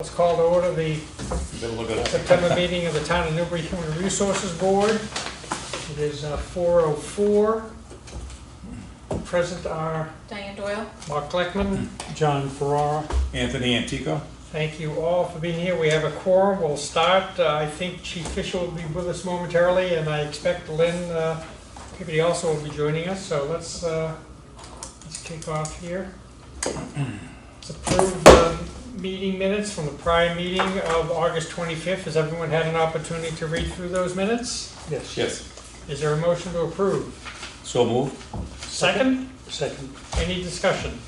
Let's call to order the September meeting of the Town of Newbury Human Resources Board. It is 4:04. Present are Diane Doyle. Mark Gleckman, John Ferrara. Anthony Antico. Thank you all for being here. We have a quorum. We'll start. I think Chief Fisher will be with us momentarily, and I expect Lynn Peabody also will be joining us. So let's kick off here. Let's approve the meeting minutes from the prior meeting of August 25th. Has everyone had an opportunity to read through those minutes? Yes. Is there a motion to approve? So moved. Second? Second. Any discussion?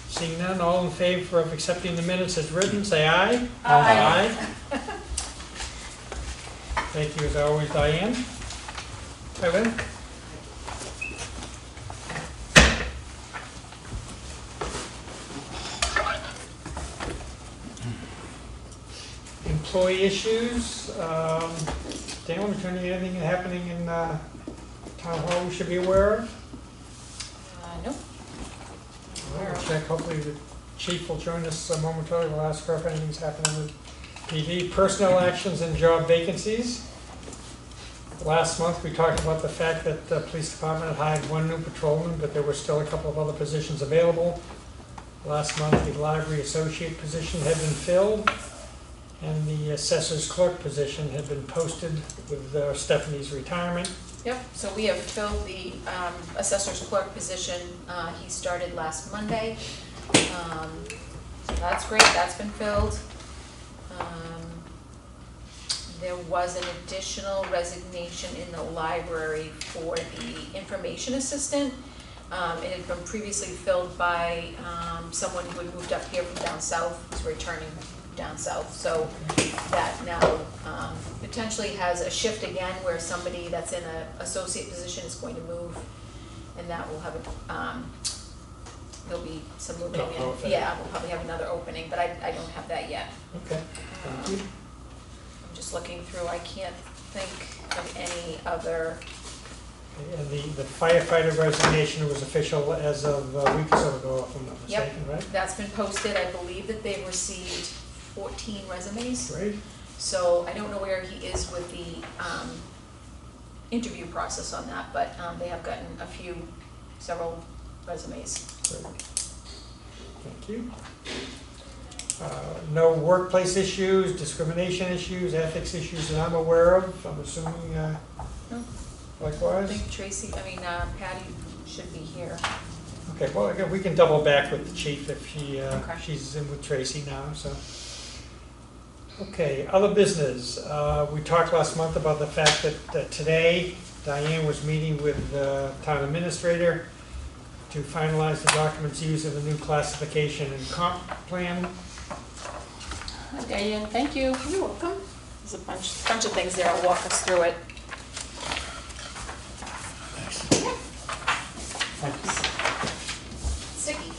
Seeing none, all in favor of accepting the minutes as written, say aye. Aye. Thank you as always, Diane. Hi, Lynn. Employee issues. Dan, returning anything happening in Town Hall we should be aware of? No. We'll check, hopefully the chief will join us momentarily. We'll ask her if anything's happening with PD. Personnel actions and job vacancies. Last month we talked about the fact that the police department had hired one new patrolman, but there were still a couple of other positions available. Last month the library associate position had been filled, and the assessor's clerk position had been posted with Stephanie's retirement. Yep, so we have filled the assessor's clerk position. He started last Monday. So that's great, that's been filled. There was an additional resignation in the library for the information assistant. It had been previously filled by someone who had moved up here from down south, who's returning down south. So that now potentially has a shift again where somebody that's in an associate position is going to move, and that will have a, there'll be some movement in. Yeah, we'll probably have another opening, but I don't have that yet. Okay, thank you. I'm just looking through, I can't think of any other. And the firefighter resignation was official as of a week or so ago, if I'm not mistaken, right? That's been posted. I believe that they've received 14 resumes. Great. So I don't know where he is with the interview process on that, but they have gotten several resumes. Great. Thank you. No workplace issues, discrimination issues, ethics issues that I'm aware of. I'm assuming No. I likewise. think Patty should be here. Okay, well, again, we can double back with the chief if Okay. she's in with Tracy now, so. Okay, other business. We talked last month about the fact that today Diane was meeting with the town administrator to finalize the documents used in the new classification and comp plan. Hi, Diane, thank you. You're welcome. There's a bunch of things there. I'll walk us through it. Sticky.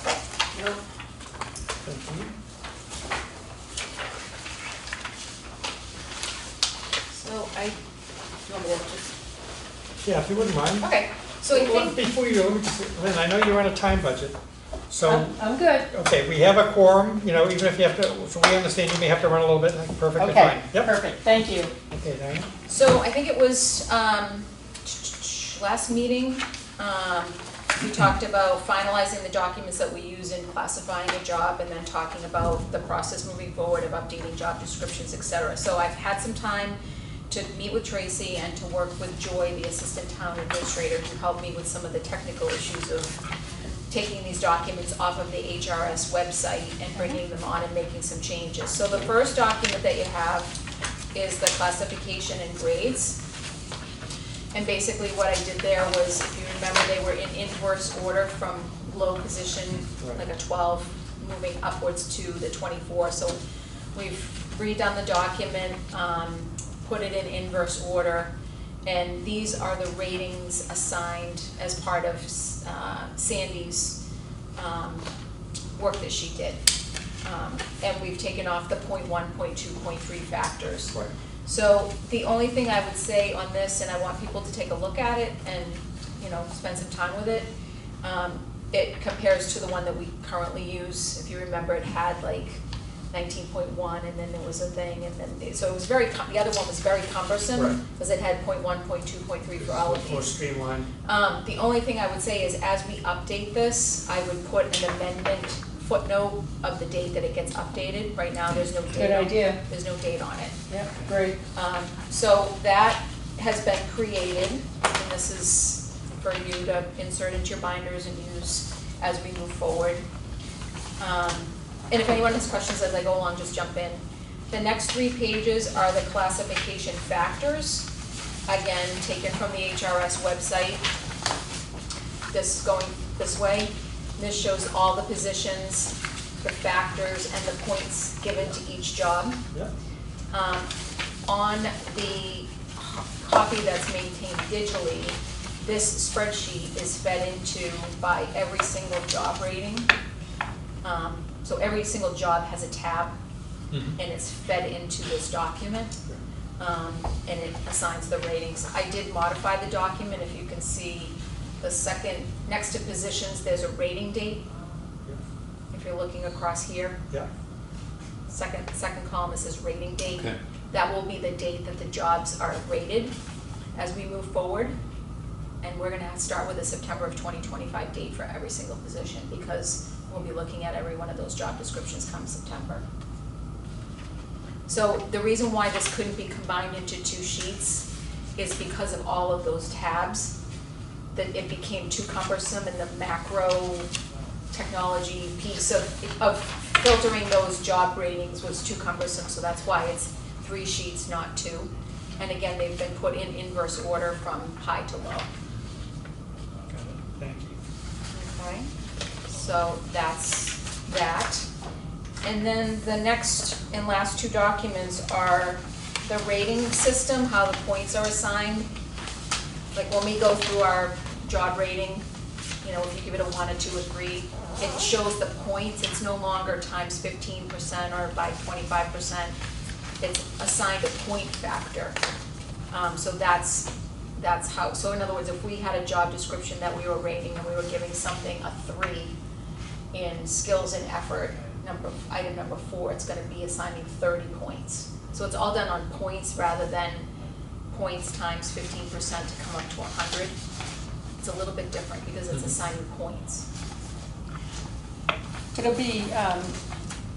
Thank you. So you want me to just? Yeah, if you wouldn't mind. Okay, so I Well, think, before you go, let me just, Lynn, I know you're on a time budget, so, I'm good. okay, we have a quorum, you know, even if you have to, so we understand you may have to run a little bit, like, perfectly fine. Okay, Yep. perfect, thank you. Okay, Diane? so I think it was last meeting, we talked about finalizing the documents that we use in classifying a job, and then talking about the process moving forward of updating job descriptions, etc. So I've had some time to meet with Tracy and to work with Joy, the assistant town administrator, who helped me with some of the technical issues of taking these documents off of the HRS website and bringing them on and making some changes. So the first document that you have is the classification and grades. And basically what I did there was, if you remember, they were in inverse order from low position, like a 12, moving upwards to the 24. So we've redone the document, put it in inverse order, and these are the ratings assigned as part of Sandy's work that she did. And we've taken off the 0.1, 0.2, 0.3 factors. Right. So the only thing I would say on this, and I want people to take a look at it and, you know, spend some time with it, it compares to the one that we currently use. If you remember, it had like 19.1, and then there was a thing, and then, so it was very, the other one was very cumbersome, Right. because it had .1, .2, .3 for all of More these. streamlined. The only thing I would say is, as we update this, I would put an amendment footnote of the date that it gets updated. Right now, there's no date. Good idea. There's no date on it. Yeah, great. So that has been created, and this is for you to insert into your binders and use as we move forward. And if anyone has questions as I go along, just jump in. The next 3 pages are the classification factors, again, taken from the HRS website. This is going this way. This shows all the positions, the factors, and the points given to each job. Yeah. On the copy that's maintained digitally, this spreadsheet is fed into by every single job rating. So every single job has a tab, and it's fed into this document, and it assigns the ratings. I did modify the document. If you can see the second, next to positions, there's a rating date. If you're looking across here, Yeah. second column, it says rating date. Okay. That will be the date that the jobs are rated as we move forward. And we're gonna start with a September of 2025 date for every single position, because we'll be looking at every one of those job descriptions come September. So the reason why this couldn't be combined into 2 sheets is because of all of those tabs, that it became too cumbersome, and the macro technology piece of filtering those job ratings was too cumbersome, so that's why it's 3 sheets, not 2. And again, they've been put in inverse order from high to low. Got it. Thank you. Okay, so that's that. And then the next and last 2 documents are the rating system, how the points are assigned. Like when we go through our job rating, you know, if you give it a 1, a 2, a 3, it shows the points. It's no longer times 15% or by 25%. It's assigned a point factor. So that's how, so in other words, if we had a job description that we were rating and we were giving something a 3 in skills and effort, item number 4, it's gonna be assigning 30 points. So it's all done on points rather than points times 15% to come up to 100. It's a little bit different because it's assigning points. It'll be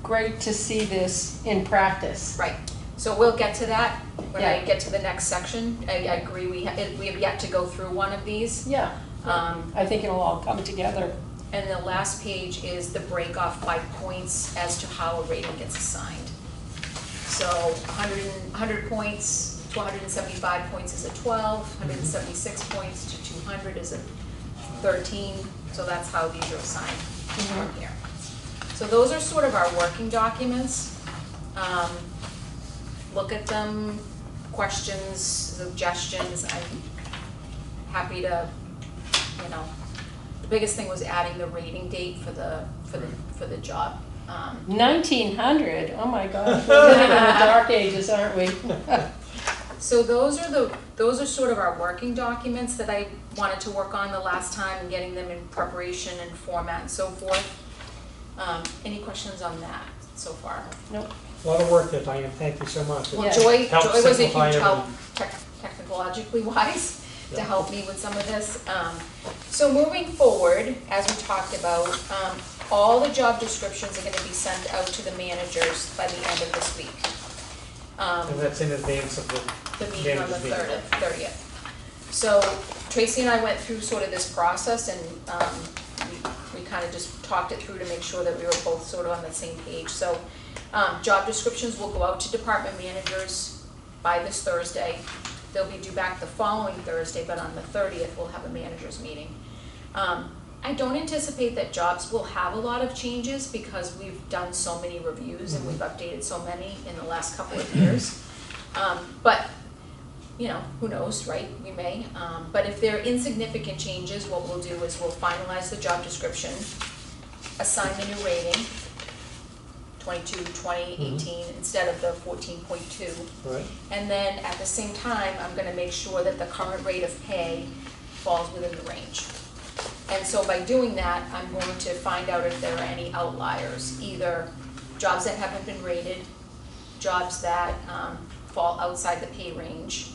great to see this in practice. Right, so we'll get to that when I Yeah. get to the next section. I agree, we have yet to go through one of these. Yeah, I think it'll all come together. And the last page is the break off by points as to how a rating gets assigned. So 100 points to 175 points is a 12, 176 points to 200 is a 13. So that's how these are assigned from here. So those are sort of our working documents. Look at them, questions, suggestions. I'm happy to, you know, the biggest thing was adding the rating date for the job. 1900, oh my gosh, we're living in the dark ages, aren't we? So those are sort of our working documents that I wanted to work on the last time, and getting them in preparation and format and so forth. Any questions on that so far? Nope. A lot of work there, Diane. Thank you so much. Well, Yeah. Joy Helps was a simplify huge help, everything. technologically wise, to Yeah. help me with some of this. So moving forward, as we talked about, all the job descriptions are gonna be sent out to the managers by the end of this week. And that's in advance of The meeting on the manager's meeting. 30th. So Tracy and I went through sort of this process, and we kind of just talked it through to make sure that we were both sort of on the same page. So job descriptions will go out to department managers by this Thursday. They'll be due back the following Thursday, but on the 30th, we'll have a managers meeting. I don't anticipate that jobs will have a lot of changes, because we've done so many reviews and we've updated so many in the last couple of years. But, you know, who knows, right? We may. But if there are insignificant changes, what we'll do is we'll finalize the job description, assign the new rating, 22, 20, 18, instead of the 14.2. Right. And then at the same time, I'm gonna make sure that the current rate of pay falls within the range. And so by doing that, I'm going to find out if there are any outliers, either jobs that haven't been rated, jobs that fall outside the pay range,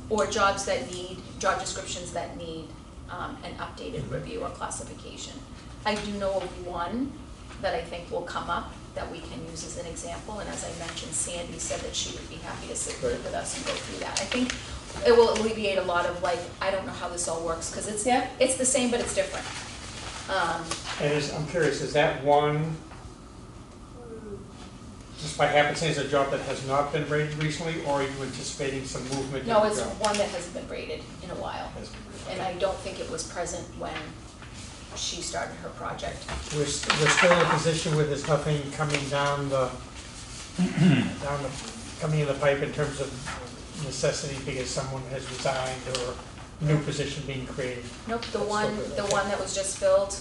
or job descriptions that need an updated review or classification. I do know of one that I think will come up that we can use as an example, and as I mentioned, Sandy said that she would be happy to sit with us and go through that. I think it will alleviate a lot of like, I don't know how this all works, because it's the same, but it's different. And I'm curious, is that one, just by happenstance, a job that has not been rated recently, or are you anticipating some movement in the No, job? it's one that hasn't been rated in a while, Has been rated. and I don't think it was present when she started her project. We're still in a position where there's nothing coming coming in the pipe in terms of necessity because someone has resigned or new position being created. Nope, the That's one, still good, the okay. one that was just filled,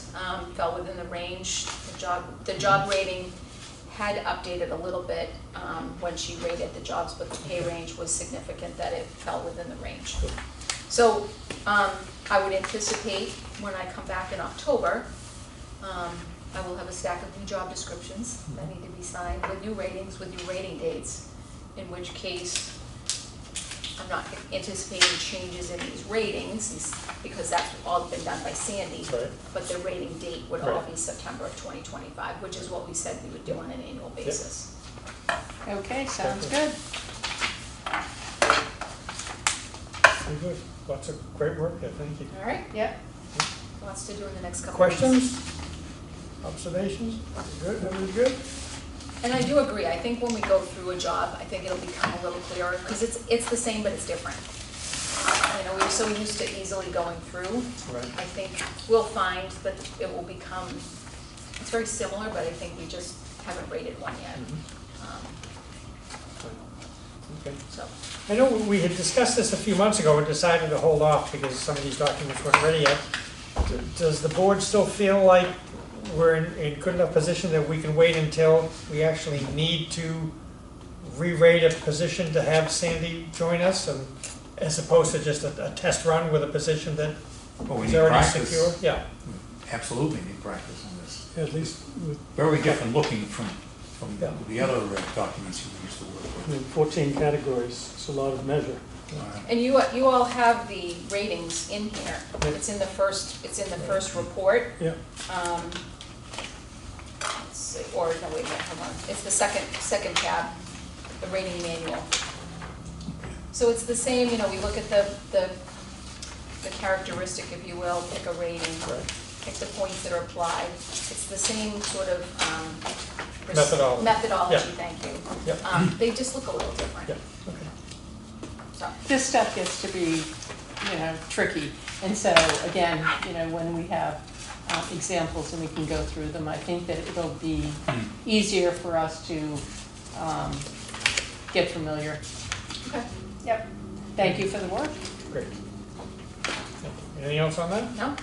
fell within the range. The job rating had updated a little bit, when she rated the jobs, but the pay range was significant that it fell within the range. Good. So, I would anticipate when I come back in October, I will have a stack of new job descriptions that need to be signed with new ratings, with new rating dates, in which case I'm not anticipating changes in these ratings, because that's all been done by Sandy. Right. But the rating date would all Right. be September of 2025, which is what we said we would do on an annual basis. Okay, sounds good. Very good. Lots of great work there, thank you. All right, Yep. lots to do in the next couple of weeks. Questions? Observations? Good, everybody good? And I do agree, I think when we go through a job, I think it'll become a little clearer, because it's the same, but it's different. You know, we're so used to easily going through. Right. I think we'll find that it will become, it's very similar, but I think we just haven't rated one yet. Okay. So, I know we had discussed this a few months ago and decided to hold off because some of these documents weren't ready yet. Does the board still feel like we're in good enough position that we can wait until we actually need to re-rate a position to have Sandy join us, and as opposed to just a test run with a position that Well, we is need already practice. secure? Yeah. Absolutely need practice on this. At least with, Very different looking from Yeah. the other documents you used to work I with. mean, 14 categories, it's a lot of measure. and you all have the ratings in here. It's in the first report. Yeah. Let's see, or, no, wait a minute, hold on. It's the second tab, the rating manual. So it's the same, you know, we look at the characteristic, if you will, pick a rating, Right. pick the points that are applied. It's the same sort of, Methodology. methodology, Yeah. thank you. Yep. They just look a little different, Yeah, okay. so. This stuff gets to be, tricky. And so, again, when we have examples and we can go through them, I think that it'll be easier for us to get familiar. Okay. Yep. Thank you for the work. Great. Thank you. Anything else on that? No?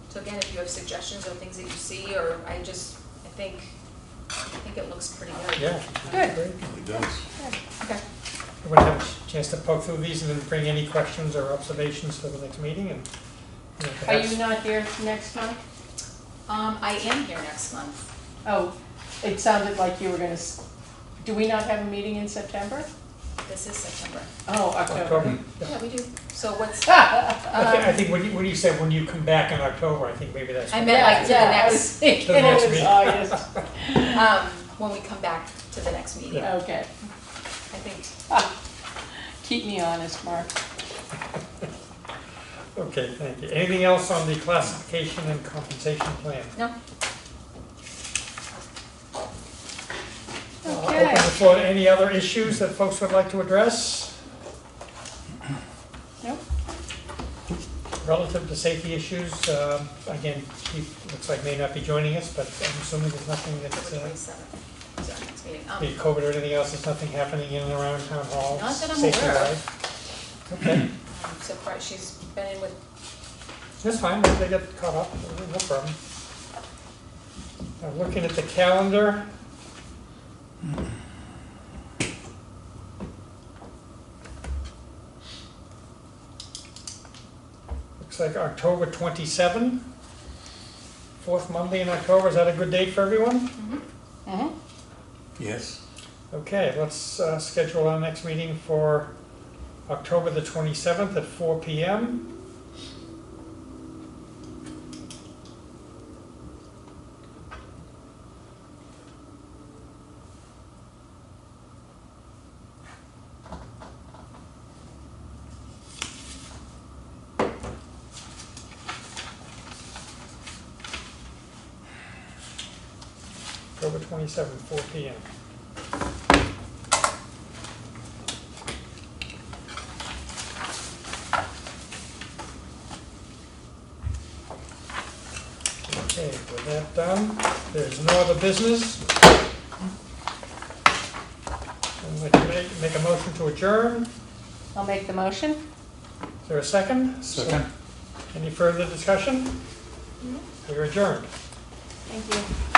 So again, if you have suggestions or things that you see, or I think it looks pretty good. Yeah. Good. Great. It really does. Okay. Everyone have a chance to poke through these and then bring any questions or observations for the next meeting, and Are perhaps- you not here next month? I am here next month. Oh, it sounded like you were gonna, do we not have a meeting in September? This is September. Oh, October. October? Yeah, we do. So what's, I think when you said when you come back in October, I think maybe that's. I meant like to the I was next, thinking To the it next was meeting. August. when we come back to the next meeting. Yeah. Okay. I think, Keep me honest, Mark. Okay, thank you. Anything else on the classification and compensation plan? no? Okay. Open the floor to any other issues that folks would like to address Nope. relative to safety issues. Again, Chief looks like may not be joining us, but I'm assuming there's nothing that's, October 27th is our next meeting. be it COVID or anything else, there's nothing happening in and around town hall. Not that I'm safety aware of. wise. Okay, So far, she's been in with, that's fine, they get caught up, no problem. Looking at the calendar. Looks Looks like October 27, fourth Monday in October. Is that a good date for everyone? Mhm. Yes. Okay, let's schedule our next meeting for October the 27th at 4 PM. October 27th, 4 PM. Okay, with that done, there's no other business. I'd like to make a motion to adjourn. I'll make the motion. Is there a second? Second? Any further discussion? We're adjourned. Thank you.